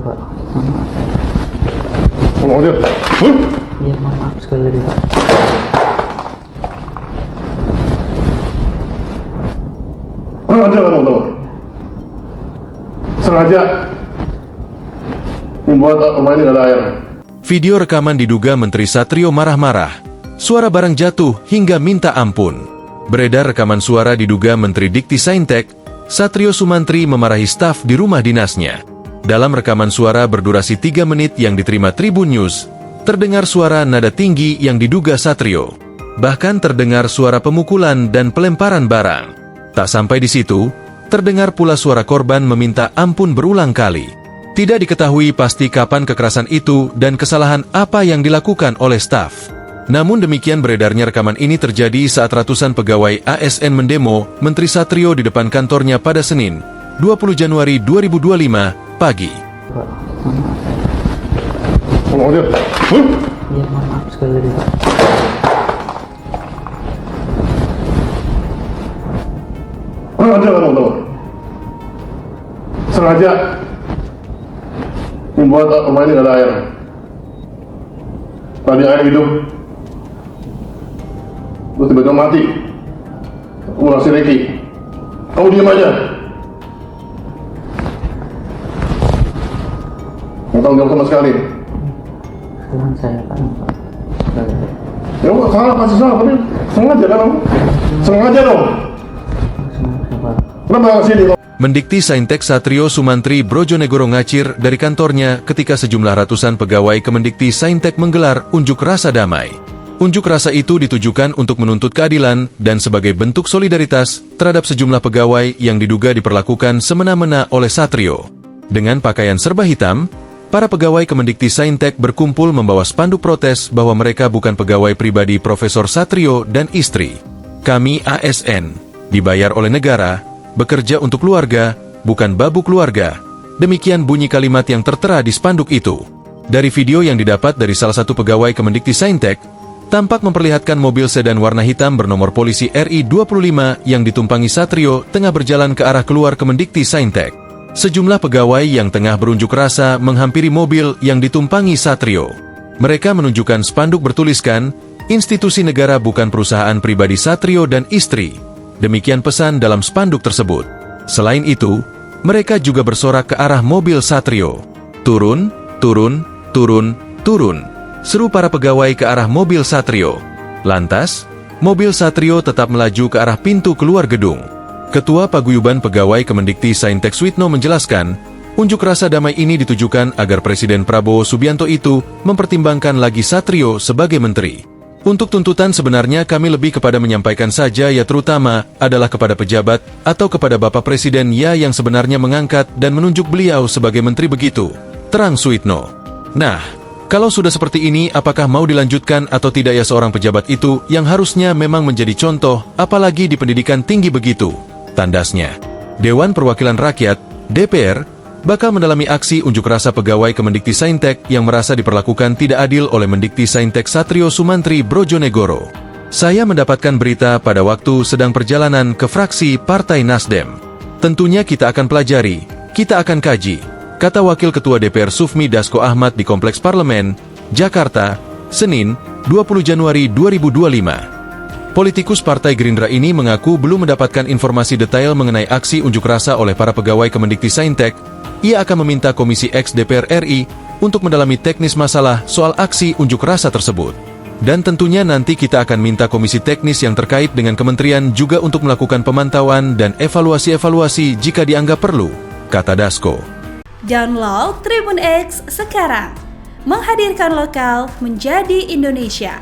Pak, maaf. Tolong aja. Iya, maaf sekali lagi, Pak. Sengaja kamu tahu? Sengaja membuat rumah ini nggak ada air. Video rekaman diduga Menteri Satrio marah-marah, suara barang jatuh hingga minta ampun. Beredar rekaman suara diduga Menteri Dikti Saintek, Satrio Sumantri memarahi staf di rumah dinasnya. Dalam rekaman suara berdurasi 3 menit yang diterima Tribun News, terdengar suara nada tinggi yang diduga Satrio. Bahkan terdengar suara pemukulan dan pelemparan barang. Tak sampai di situ, terdengar pula suara korban meminta ampun berulang kali. Tidak diketahui pasti kapan kekerasan itu dan kesalahan apa yang dilakukan oleh staf. Namun demikian beredarnya rekaman ini terjadi saat ratusan pegawai ASN mendemo Menteri Satrio di depan kantornya pada Senin, 20 Januari 2025, pagi. Pak, maaf. Tolong aja. Iya, maaf sekali lagi, Pak. Sengaja kamu tahu? Sengaja membuat rumah ini nggak ada air. Tadi air hidup, terus tiba-tiba mati. Aku ngasih Reki. Kamu diam aja. Nggak tahu jawab sama sekali. Sekarang saya Pak. Sekali lagi. Ya nggak salah, pasti salah, tapi sengaja kan kamu? Sengaja dong. Sengaja, Pak. Kenapa nggak sini? Mendikti Saintek Satrio Sumantri Brojonegoro ngacir dari kantornya ketika sejumlah ratusan pegawai Kemendikti Saintek menggelar unjuk rasa damai. Unjuk rasa itu ditujukan untuk menuntut keadilan dan sebagai bentuk solidaritas terhadap sejumlah pegawai yang diduga diperlakukan semena-mena oleh Satrio. Dengan pakaian serba hitam, para pegawai Kemendikti Saintek berkumpul membawa spanduk protes bahwa mereka bukan pegawai pribadi Profesor Satrio dan istri. Kami ASN, dibayar oleh negara, bekerja untuk keluarga, bukan babu keluarga. Demikian bunyi kalimat yang tertera di spanduk itu. Dari video yang didapat dari salah satu pegawai Kemendikti Saintek, tampak memperlihatkan mobil sedan warna hitam bernomor polisi RI 25 yang ditumpangi Satrio tengah berjalan ke arah keluar Kemendikti Saintek. Sejumlah pegawai yang tengah berunjuk rasa menghampiri mobil yang ditumpangi Satrio. Mereka menunjukkan spanduk bertuliskan, institusi negara bukan perusahaan pribadi Satrio dan istri. Demikian pesan dalam spanduk tersebut. Selain itu, mereka juga bersorak ke arah mobil Satrio. Turun, turun, turun, turun, seru para pegawai ke arah mobil Satrio. Lantas, mobil Satrio tetap melaju ke arah pintu keluar gedung. Ketua Paguyuban Pegawai Kemendikti Saintek Suitno menjelaskan, unjuk rasa damai ini ditujukan agar Presiden Prabowo Subianto itu mempertimbangkan lagi Satrio sebagai menteri. Untuk tuntutan sebenarnya kami lebih kepada menyampaikan saja ya, terutama adalah kepada pejabat atau kepada Bapak Presiden ya yang sebenarnya mengangkat dan menunjuk beliau sebagai menteri begitu, terang Suitno. Nah, kalau sudah seperti ini apakah mau dilanjutkan atau tidak ya seorang pejabat itu yang harusnya memang menjadi contoh apalagi di pendidikan tinggi begitu, tandasnya. Dewan Perwakilan Rakyat, DPR, bakal mendalami aksi unjuk rasa pegawai Kemendikti Saintek yang merasa diperlakukan tidak adil oleh Mendikti Saintek Satrio Sumantri Brojonegoro. Saya mendapatkan berita pada waktu sedang perjalanan ke fraksi Partai Nasdem. Tentunya kita akan pelajari, kita akan kaji, kata Wakil Ketua DPR Sufmi Dasko Ahmad di Kompleks Parlemen, Jakarta, Senin, 20 Januari 2025. Politikus Partai Gerindra ini mengaku belum mendapatkan informasi detail mengenai aksi unjuk rasa oleh para pegawai Kemendikti Saintek. Ia akan meminta Komisi X DPR RI untuk mendalami teknis masalah soal aksi unjuk rasa tersebut. Dan tentunya nanti kita akan minta komisi teknis yang terkait dengan kementerian juga untuk melakukan pemantauan dan evaluasi-evaluasi jika dianggap perlu, kata Dasko. Download Tribun X sekarang, menghadirkan lokal menjadi Indonesia.